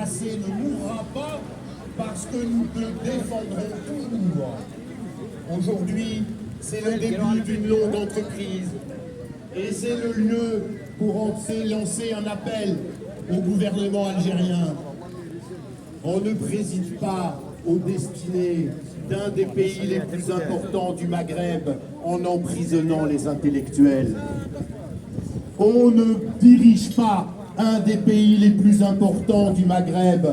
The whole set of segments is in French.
passé ne mourra pas parce que nous le défendrons toujours. Aujourd'hui, c'est le début d'une longue entreprise et c'est le lieu pour lancer un appel au gouvernement algérien. On ne préside pas aux destinées d'un des pays les plus importants du Maghreb en emprisonnant les intellectuels. On ne dirige pas un des pays les plus importants du Maghreb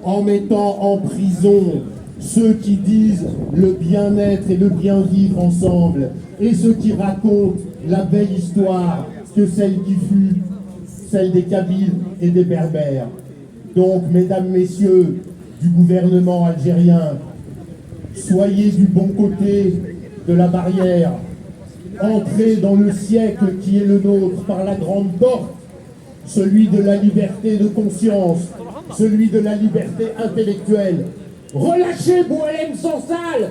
en mettant en prison ceux qui disent le bien-être et le bien-vivre ensemble et ceux qui racontent la belle histoire que celle qui fut celle des Kabyles et des Berbères. Donc, mesdames, messieurs du gouvernement algérien, soyez du bon côté de la barrière, entrez dans le siècle qui est le nôtre par la grande porte, celui de la liberté de conscience, celui de la liberté intellectuelle. Relâchez Boualem Sansal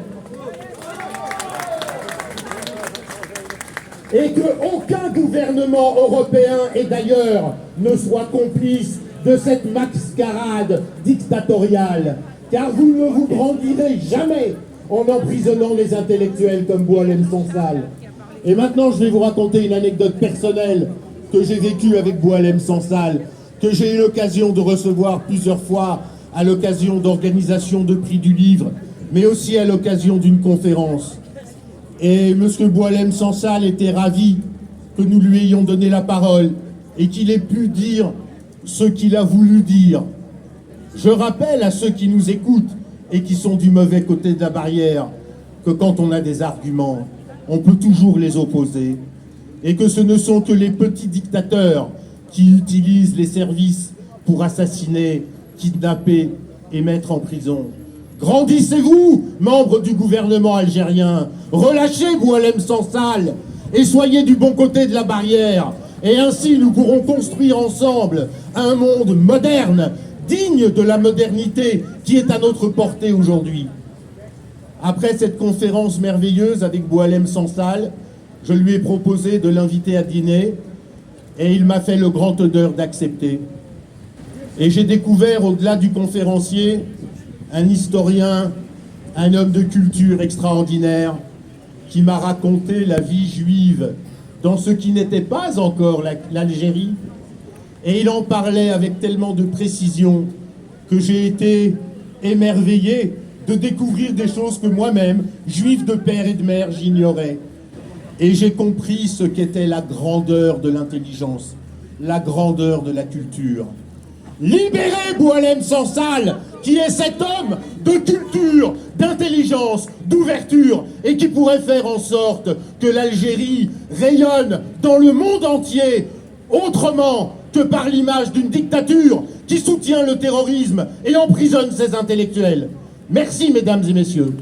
et que aucun gouvernement européen et d'ailleurs ne soit complice de cette mascarade dictatoriale, car vous ne vous grandirez jamais en emprisonnant les intellectuels comme Boualem Sansal. Et maintenant, je vais vous raconter une anecdote personnelle que j'ai vécue avec Boualem Sansal, que j'ai eu l'occasion de recevoir plusieurs fois à l'occasion d'organisation de prix du livre, mais aussi à l'occasion d'une conférence. Et M. Boualem Sansal était ravi que nous lui ayons donné la parole et qu'il ait pu dire ce qu'il a voulu dire. Je rappelle à ceux qui nous écoutent et qui sont du mauvais côté de la barrière que quand on a des arguments, on peut toujours les opposer et que ce ne sont que les petits dictateurs qui utilisent les services pour assassiner, kidnapper et mettre en prison. Grandissez-vous, membres du gouvernement algérien, relâchez Boualem Sansal et soyez du bon côté de la barrière. Et ainsi, nous pourrons construire ensemble un monde moderne, digne de la modernité qui est à notre portée aujourd'hui. Après cette conférence merveilleuse avec Boualem Sansal, je lui ai proposé de l'inviter à dîner et il m'a fait le grand honneur d'accepter. Et j'ai découvert, au-delà du conférencier, un historien, un homme de culture extraordinaire qui m'a raconté la vie juive dans ce qui n'était pas encore l'Algérie. Et il en parlait avec tellement de précision que j'ai été émerveillé de découvrir des choses que moi-même, juif de père et de mère, j'ignorais. Et j'ai compris ce qu'était la grandeur de l'intelligence, la grandeur de la culture. Libérez Boualem Sansal, qui est cet homme de culture, d'intelligence, d'ouverture, et qui pourrait faire en sorte que l'Algérie rayonne dans le monde entier, autrement que par l'image d'une dictature qui soutient le terrorisme et emprisonne ses intellectuels. Merci, mesdames et messieurs.